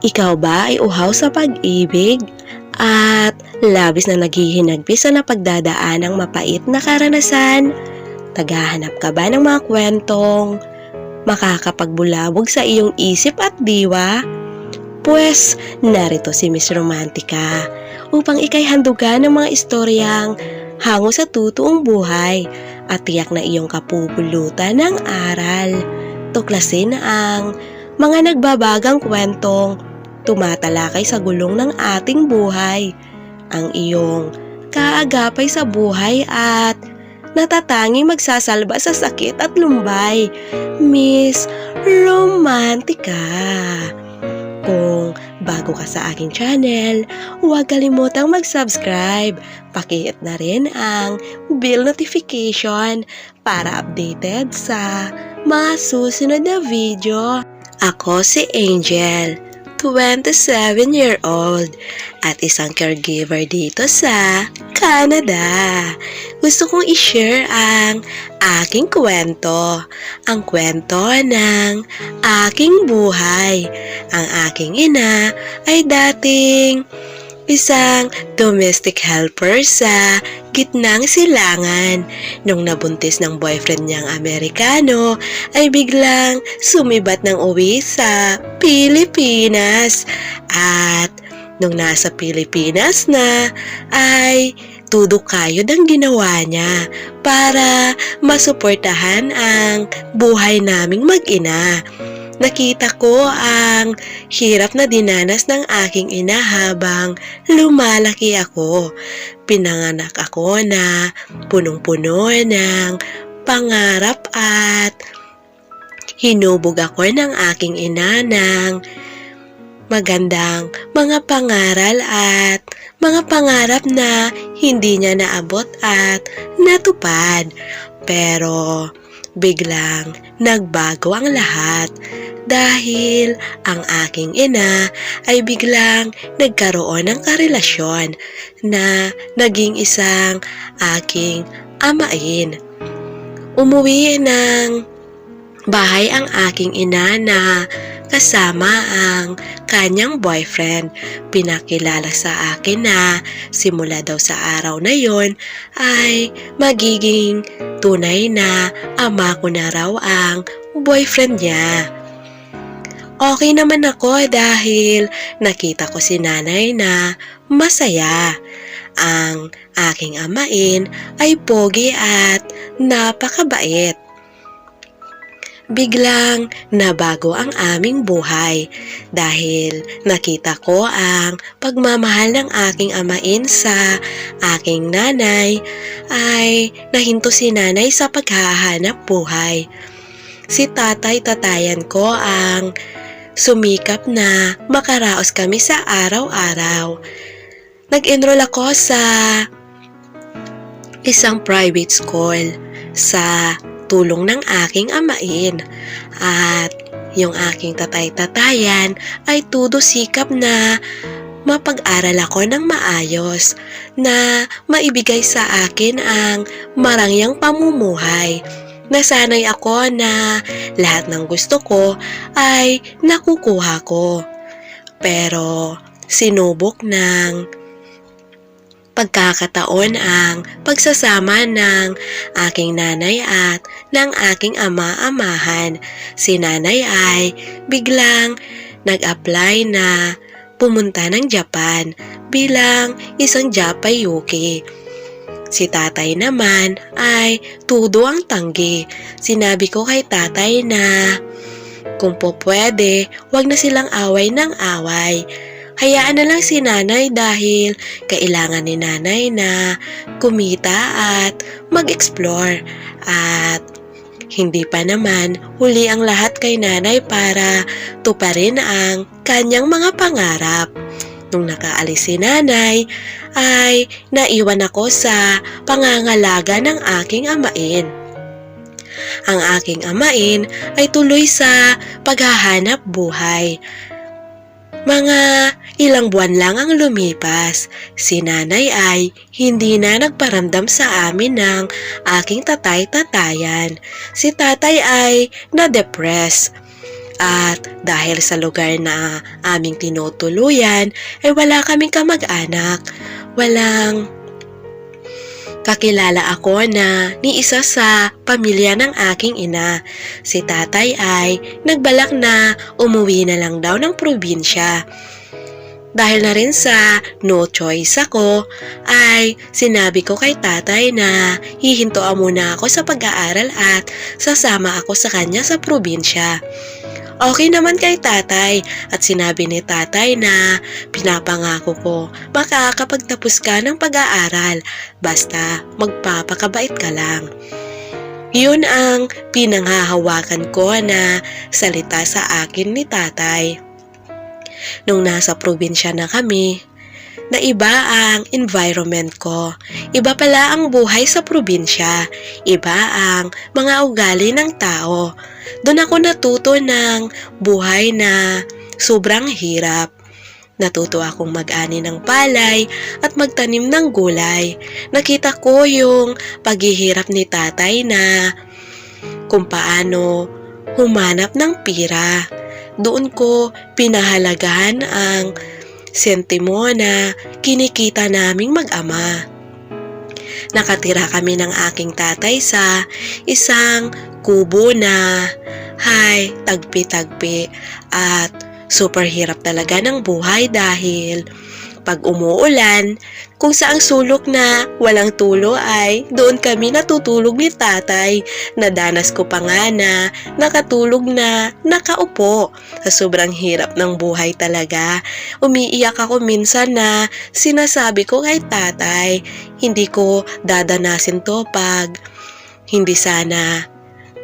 Ikaw ba ay uhaw sa pag-ibig at labis na naghihinagpis sa napagdadaanang mapait na karanasan? Naghahanap ka ba ng mga kwentong makakapagbulabog sa iyong isip at diwa? Pues, narito si Miss Romantica upang ikay handugan ng mga istoryang hango sa totoong buhay at tiyak na iyong kapupulutan ng aral. Tuklasin ang mga nagbabagang kwentong tumatalakay sa gulong ng ating buhay, ang iyong kaagapay sa buhay at natatanging magsasalba sa sakit at lumbay. Miss Romantica. Kung bago ka sa aking channel, huwag kalimutang mag-subscribe. Pakihit na rin ang bell notification para updated sa mga susunod na video. Ako si Angel, 27-year-old at isang caregiver dito sa Canada. Gusto kong i-share ang aking kwento, ang kwento ng aking buhay. Ang aking ina ay dating isang domestic helper sa gitnang silangan. Nung nabuntis ng boyfriend niyang Amerikano, ay biglang sumibat ng uwi sa Pilipinas. At nung nasa Pilipinas na, ay tudok-kayod ang ginawa niya para masuportahan ang buhay naming mag-ina. Nakita ko ang hirap na dinanas ng aking ina habang lumalaki ako. Pinanganak ako na punong-puno ng pangarap at hinubog ako ng aking ina ng magandang mga pangaral at mga pangarap na hindi niya naabot at natupad. Pero biglang nagbago ang lahat dahil ang aking ina ay biglang nagkaroon ng karelasyon na naging isang aking amain. Umuwi ng bahay ang aking ina na kasama ang kanyang boyfriend. Pinakilala sa akin na simula daw sa araw na yon ay magiging tunay na ama ko na raw ang boyfriend niya. Okay naman ako dahil nakita ko si nanay na masaya. Ang aking amain ay pogi at napakabait. Biglang nabago ang aming buhay dahil nakita ko ang pagmamahal ng aking amain sa aking nanay ay nahinto si nanay sa paghahanap buhay. Si tatay-tatayan ko ang sumikap na makaraos kami sa araw-araw. Nag-enroll ako sa isang private school sa tulong ng aking amain at yung aking tatay-tatayan ay todo sikap na mapag-aral ako ng maayos na maibigay sa akin ang marangyang pamumuhay. Nasanay ako na lahat ng gusto ko ay nakukuha ko. Pero sinubok ng pagkakataon ang pagsasama ng aking nanay at ng aking ama-amahan. Si nanay ay biglang nag-apply na pumunta ng Japan bilang isang Japayuki. Si tatay naman ay tudo ang tanggi. Sinabi ko kay tatay na kung po pwede, wag na silang away ng away. Hayaan na lang si nanay dahil kailangan ni nanay na kumita at mag-explore. At hindi pa naman huli ang lahat kay nanay para tuparin ang kanyang mga pangarap. Nung nakaalis si nanay, ay naiwan ako sa pangangalaga ng aking amain. Ang aking amain ay tuloy sa paghahanap buhay. Mga ilang buwan lang ang lumipas, si nanay ay hindi na nagparamdam sa amin ng aking tatay-tatayan. Si tatay ay na-depress At dahil sa lugar na aming tinutuluyan ay wala kaming kamag-anak. Walang kakilala ako na ni isa sa pamilya ng aking ina. Si tatay ay nagbalak na umuwi na lang daw ng probinsya. Dahil na rin sa no choice ako, ay sinabi ko kay tatay na hihintuan muna ako sa pag-aaral at sasama ako sa kanya sa probinsya. Okay naman kay tatay at sinabi ni tatay na pinapangako ko makakapagtapos ka ng pag-aaral basta magpapakabait ka lang. Yun ang pinanghahawakan ko na salita sa akin ni tatay. Nung nasa probinsya na kami, na iba ang environment ko. Iba pala ang buhay sa probinsya. Iba ang mga ugali ng tao. Doon ako natuto ng buhay na sobrang hirap. Natuto akong mag-ani ng palay at magtanim ng gulay. Nakita ko yung paghihirap ni tatay na kung paano humanap ng pira. Doon ko pinahalagahan ang sentimo na kinikita naming mag-ama. Nakatira kami ng aking tatay sa isang kubo na tagpi-tagpi at super hirap talaga ng buhay dahil pag umuulan, kung saang sulok na walang tulo ay doon kami natutulog ni tatay. Nadanas ko pa nga na nakatulog na nakaupo. Sa sobrang hirap ng buhay talaga. Umiiyak ako minsan na sinasabi ko kay tatay, hindi ko dadanasin to pag hindi sana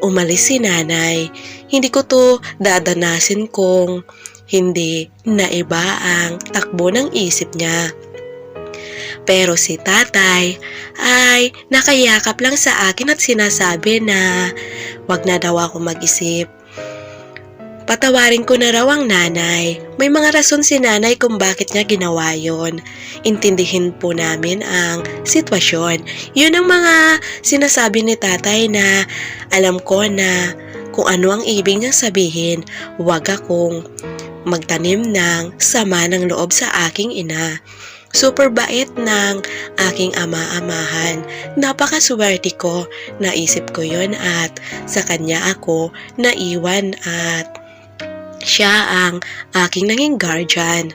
umalis si nanay. Hindi ko to dadanasin kung hindi naiba ang takbo ng isip niya. Pero si tatay ay nakayakap lang sa akin at sinasabi na wag na daw ako mag-isip. Patawarin ko na raw ang nanay. May mga rason si nanay kung bakit niya ginawa yon. Intindihin po namin ang sitwasyon. Yun ang mga sinasabi ni tatay na alam ko na kung ano ang ibig niyang sabihin. Wag akong magtanim ng sama ng loob sa aking ina. Super bait ng aking ama-amahan. Napakaswerte ko. Naisip ko yon at sa kanya ako naiwan at siya ang aking naging guardian.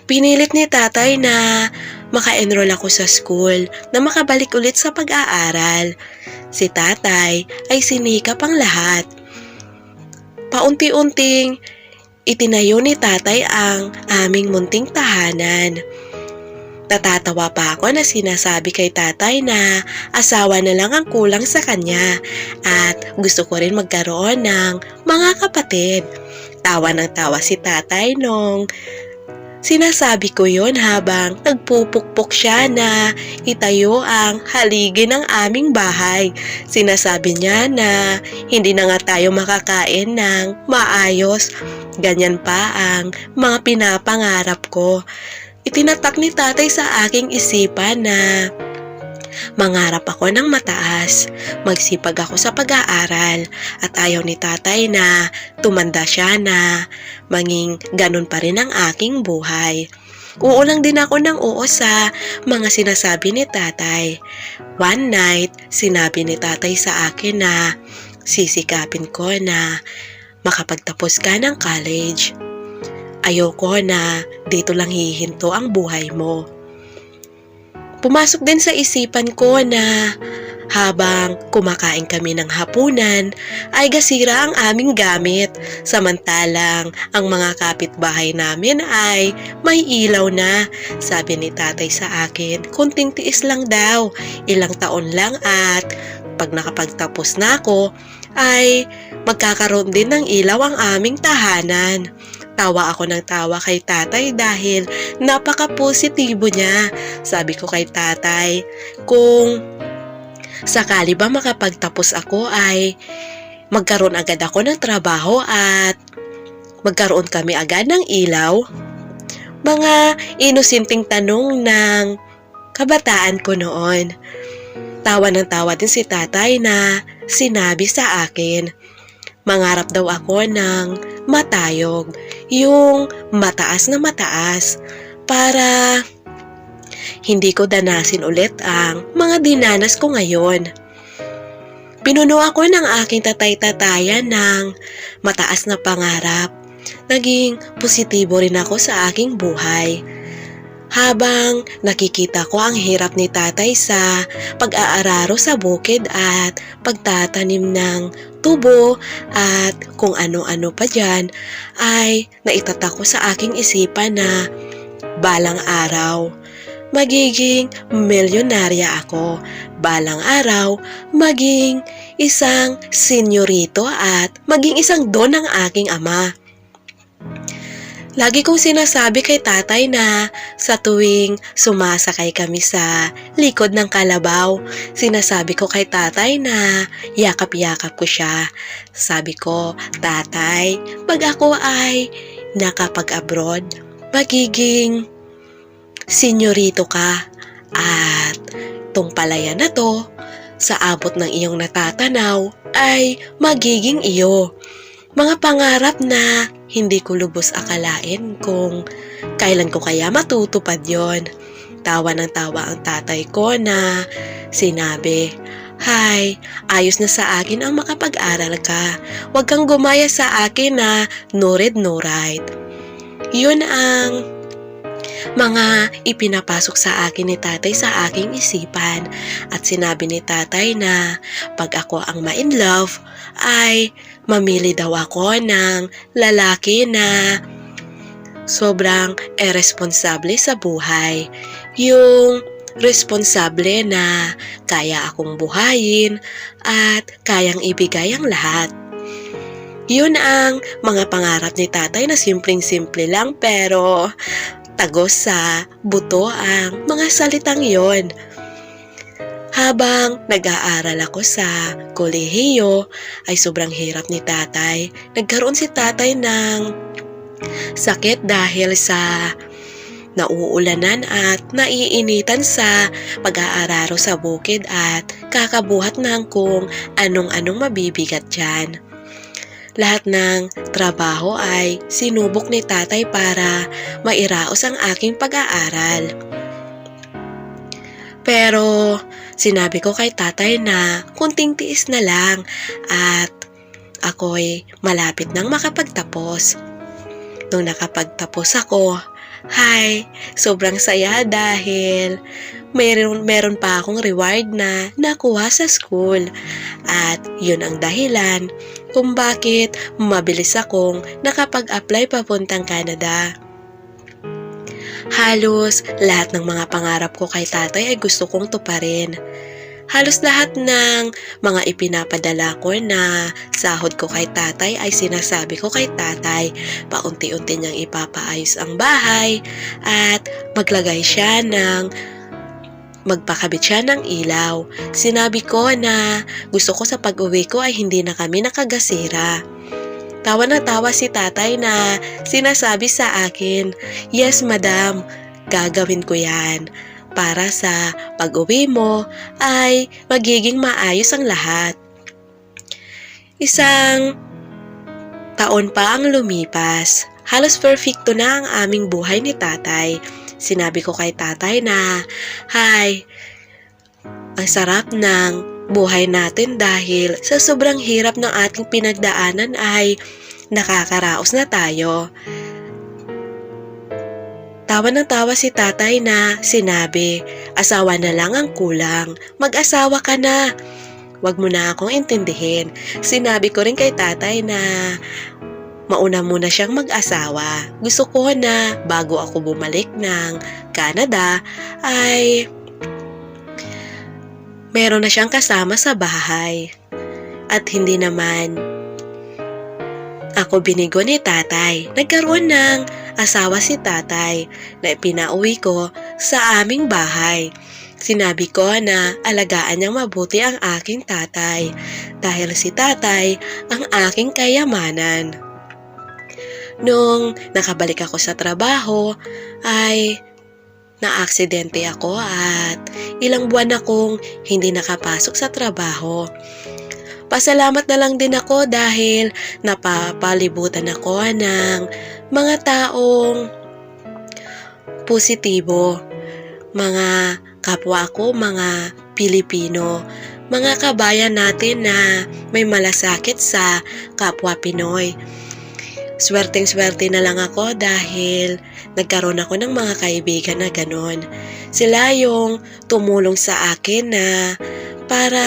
Pinilit ni tatay na maka-enroll ako sa school na makabalik ulit sa pag-aaral. Si tatay ay sinikap ang lahat. Paunti-unting itinayo ni tatay ang aming munting tahanan. Natatawa pa ako na sinasabi kay tatay na asawa na lang ang kulang sa kanya at gusto ko rin magkaroon ng mga kapatid. Tawa ng tawa si tatay nung sinasabi ko yon habang nagpupukpok siya na itayo ang haligi ng aming bahay. Sinasabi niya na hindi na nga tayo makakain ng maayos. Ganyan pa ang mga pinapangarap ko. Itinatak ni tatay sa aking isipan na mangarap ako ng mataas, magsipag ako sa pag-aaral at ayaw ni tatay na tumanda siya na maging ganun pa rin ang aking buhay. Oo lang din ako ng oo sa mga sinasabi ni tatay. One night, sinabi ni tatay sa akin na sisikapin ko na makapagtapos ka ng college. Ayoko na dito lang hihinto ang buhay mo. Pumasok din sa isipan ko na habang kumakain kami ng hapunan ay gasira ang aming gamit samantalang ang mga kapitbahay namin ay may ilaw na. Sabi ni tatay sa akin, kunting tiis lang daw, ilang taon lang at pag nakapagtapos na ako ay magkakaroon din ng ilaw ang aming tahanan. Tawa ako ng tawa kay tatay dahil napaka-positibo niya. Sabi ko kay tatay, kung sakali ba makapagtapos ako ay magkaroon agad ako ng trabaho at magkaroon kami agad ng ilaw. Mga inusinting tanong ng kabataan ko noon. Tawa ng tawa din si tatay na sinabi sa akin, Mangarap daw ako ng matayog, yung mataas na mataas, para hindi ko danasin ulit ang mga dinanas ko ngayon. Pinuno ako ng aking tatay-tatayan ng mataas na pangarap. Naging positibo rin ako sa aking buhay. Habang nakikita ko ang hirap ni tatay sa pag-aararo sa bukid at pagtatanim ng tubo at kung ano-ano pa dyan, ay naitatak ko sa aking isipan na balang araw magiging milyonarya ako. Balang araw, maging isang senyorito at maging isang don ng aking ama. Lagi kong sinasabi kay tatay na sa tuwing sumasakay kami sa likod ng kalabaw, sinasabi ko kay tatay na yakap-yakap ko siya. Sabi ko, tatay, pag ako ay nakapag-abroad, magiging senyorito ka at tong palaya na to, sa abot ng iyong natatanaw ay magiging iyo. Mga pangarap na hindi ko lubos akalain kung kailan ko kaya matutupad yon. Tawa ng tawa ang tatay ko na sinabi, "Hay, ayos na sa akin ang makapag-aral ka. Huwag kang gumaya sa akin na no read no write." Yun ang mga ipinapasok sa akin ni tatay sa aking isipan, at sinabi ni tatay na pag ako ang ma-in love ay mamili daw ako ng lalaki na sobrang irresponsable sa buhay. Yung responsable na kaya akong buhayin at kayang ibigay ang lahat. Yun ang mga pangarap ni tatay na simpleng-simple lang pero tagos sa buto ang mga salitang yon. Habang nag-aaral ako sa kolehiyo ay sobrang hirap ni tatay. Nagkaroon si tatay ng sakit dahil sa nauulanan at naiinitan sa pag-aararo sa bukid at kakabuhat ng kung anong-anong mabibigat dyan. Lahat ng trabaho ay sinubok ni tatay para mairaos ang aking pag-aaral. Pero sinabi ko kay tatay na kunting tiis na lang at ako'y malapit nang makapagtapos. Nung nakapagtapos ako, sobrang saya dahil meron pa akong reward na nakuha sa school. At yun ang dahilan kung bakit mabilis akong nakapag-apply papuntang Canada. Halos lahat ng mga pangarap ko kay tatay ay gusto kong tuparin. Halos lahat ng mga ipinapadala ko na sahod ko kay tatay ay sinasabi ko kay tatay. Paunti-unti niyang ipapaayos ang bahay at magpakabit siya ng ilaw. Sinabi ko na gusto ko sa pag-uwi ko ay hindi na kami nakagasira. Tawa na tawa si tatay na sinasabi sa akin, "Yes, madam, gagawin ko yan. Para sa pag-uwi mo ay magiging maayos ang lahat." Isang taon pa ang lumipas. Halos perfecto na ang aming buhay ni tatay. Sinabi ko kay tatay na, ang sarap ng buhay natin dahil sa sobrang hirap ng ating pinagdaanan ay nakakaraos na tayo." Tawa ng tawa si tatay na sinabi, "Asawa na lang ang kulang. Mag-asawa ka na. Wag mo na akong intindihin." Sinabi ko rin kay tatay na mauna muna siyang mag-asawa. Gusto ko na bago ako bumalik ng Canada ay meron na siyang kasama sa bahay. At hindi naman ako binigo ni tatay. Nagkaroon ng asawa si tatay na pinauwi ko sa aming bahay. Sinabi ko na alagaan niyang mabuti ang aking tatay dahil si tatay ang aking kayamanan. Nung nakabalik ako sa trabaho ay naaksidente ako at ilang buwan akong hindi nakapasok sa trabaho. Pasalamat na lang din ako dahil napapalibutan ako ng mga taong positibo, mga kapwa ko, mga Pilipino, mga kabayan natin na may malasakit sa kapwa Pinoy. Swerteng-swerte na lang ako dahil nagkaroon ako ng mga kaibigan na ganon. Sila yung tumulong sa akin na para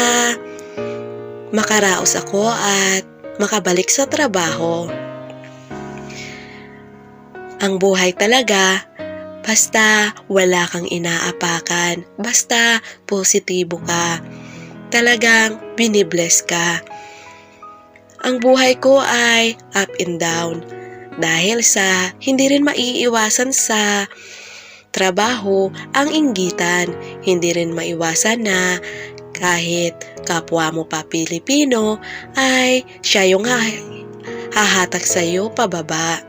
makaraos ako at makabalik sa trabaho. Ang buhay talaga, basta wala kang inaapakan, basta positibo ka, talagang binibless ka. Ang buhay ko ay up and down dahil sa hindi rin maiiwasan sa trabaho ang inggitan. Hindi rin maiwasan na kahit kapwa mo pa Pilipino ay siya yung hahatak sa iyo pababa.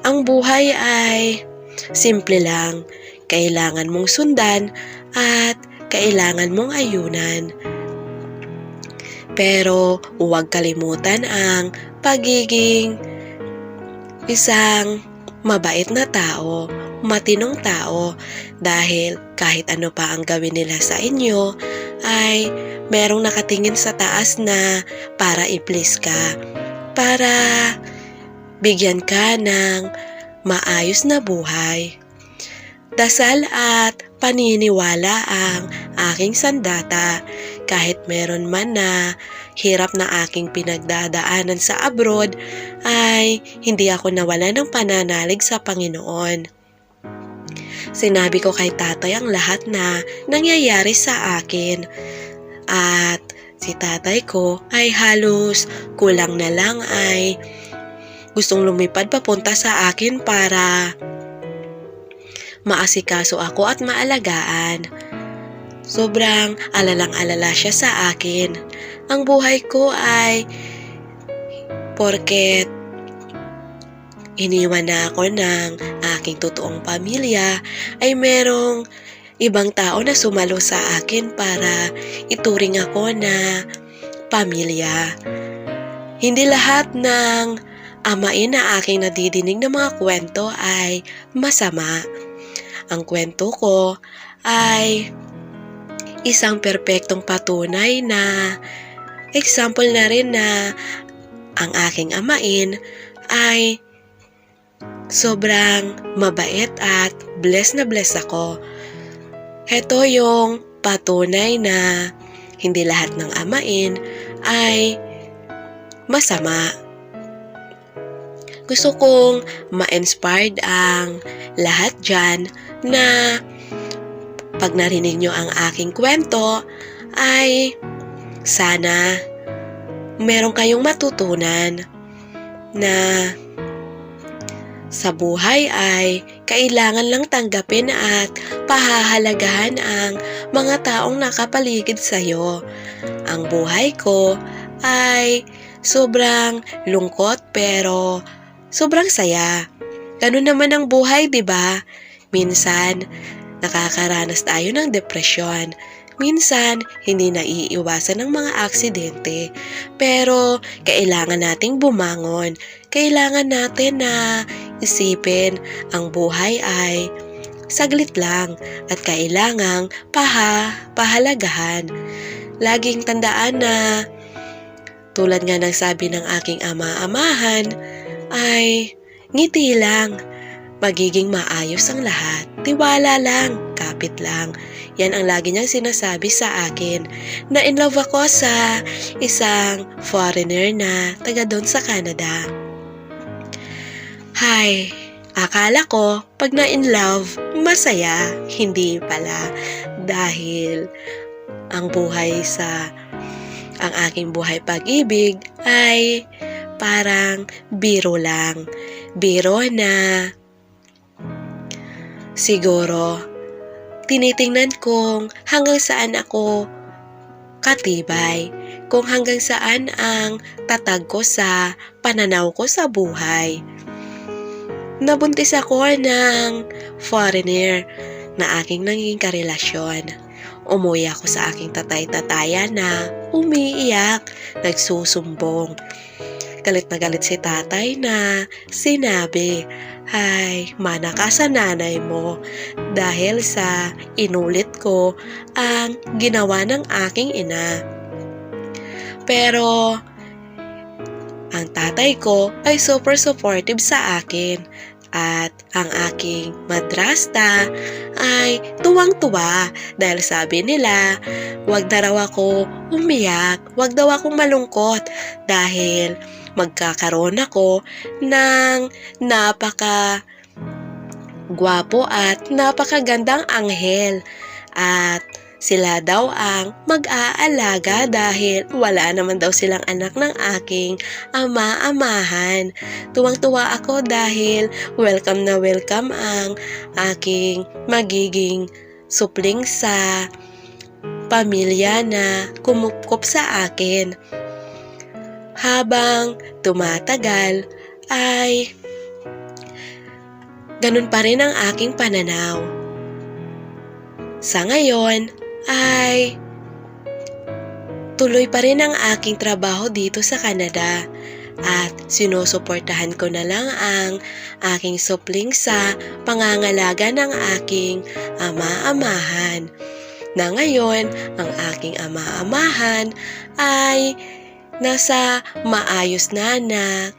Ang buhay ay simple lang. Kailangan mong sundan at kailangan mong ayunan. Pero huwag kalimutan ang pagiging isang mabait na tao, matinong tao, dahil kahit ano pa ang gawin nila sa inyo, ay merong nakatingin sa taas na para i-please ka, para bigyan ka ng maayos na buhay. Dasal at paniniwala ang aking sandata kahit meron man na hirap na aking pinagdadaanan sa abroad ay hindi ako nawala ng pananalig sa Panginoon. Sinabi ko kay tatay ang lahat na nangyayari sa akin at si tatay ko ay halos kulang na lang ay gustong lumipad papunta sa akin para maasikaso ako at maalagaan. Sobrang alalang-alala siya sa akin. Ang buhay ko ay porket iniwan na ako ng aking totoong pamilya ay merong ibang tao na sumalo sa akin para ituring ako na pamilya. Hindi lahat ng amain na aking nadidinig ng mga kwento ay masama. Ang kwento ko ay isang perpektong patunay na example na rin na ang aking amain ay sobrang mabait at blessed na blessed ako. Ito yung patunay na hindi lahat ng amain ay masama. Gusto kong ma-inspired ang lahat dyan na pag narinig nyo ang aking kwento ay sana meron kayong matutunan na sa buhay ay kailangan lang tanggapin at pahahalagahan ang mga taong nakapaligid sa'yo. Ang buhay ko ay sobrang lungkot pero sobrang saya. Ganun naman ang buhay, 'di ba? Minsan, nakakaranas tayo ng depresyon. Minsan, hindi naiiwasan ng mga aksidente. Pero, kailangan nating bumangon. Kailangan natin na isipin ang buhay ay saglit lang at kailangang pahalagahan. Laging tandaan na tulad nga ng sabi ng aking ama-amahan ay ngiti lang, magiging maayos ang lahat. Tiwala lang, kapit lang. Yan ang lagi niyang sinasabi sa akin na in love ako sa isang foreigner na taga doon sa Canada. Hay, akala ko pag na in love, masaya. Hindi pala dahil ang aking buhay pag-ibig ay parang biro lang. Biro na siguro tinitingnan kung hanggang saan ako katibay, kung hanggang saan ang tatag ko sa pananaw ko sa buhay. Nabuntis ako ng foreigner na aking naging karelasyon. Umuwi ako sa aking tatay-tatayan na umiiyak, nagsusumbong. Galit na galit si tatay na sinabi, "Ay, mana ka sa nanay mo dahil sa inulit ko ang ginawa ng aking ina." Pero ang tatay ko ay super supportive sa akin at ang aking madrasta ay tuwang-tuwa dahil sabi nila wag na raw ako umiyak, wag daw akong malungkot dahil magkakaroon ako ng napaka gwapo at napakagandang anghel at sila daw ang mag-aalaga dahil wala naman daw silang anak ng aking ama-amahan. Tuwang-tuwa ako dahil welcome na welcome ang aking magiging supling sa pamilya na kumupkop sa akin. Habang tumatagal ay ganun pa rin ang aking pananaw. Sa ngayon ay tuloy pa rin ang aking trabaho dito sa Canada at sinusuportahan ko na lang ang aking supling sa pangangalaga ng aking ama-amahan. Na ngayon, ang aking ama-amahan ay nasa maayos na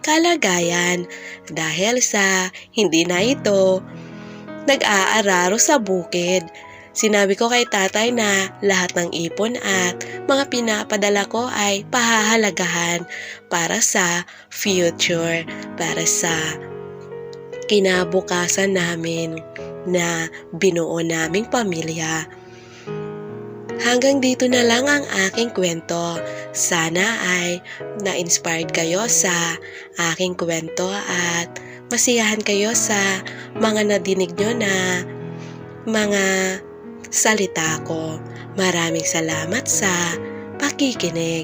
kalagayan dahil sa hindi na ito nag-aararo sa bukid. Sinabi ko kay tatay na lahat ng ipon at mga pinapadala ko ay pahahalagahan para sa future, para sa kinabukasan namin na binuo naming pamilya. Hanggang dito na lang ang aking kwento. Sana ay na-inspired kayo sa aking kwento at masiyahan kayo sa mga nadinig nyo na mga salita ko. Maraming salamat sa pakikinig.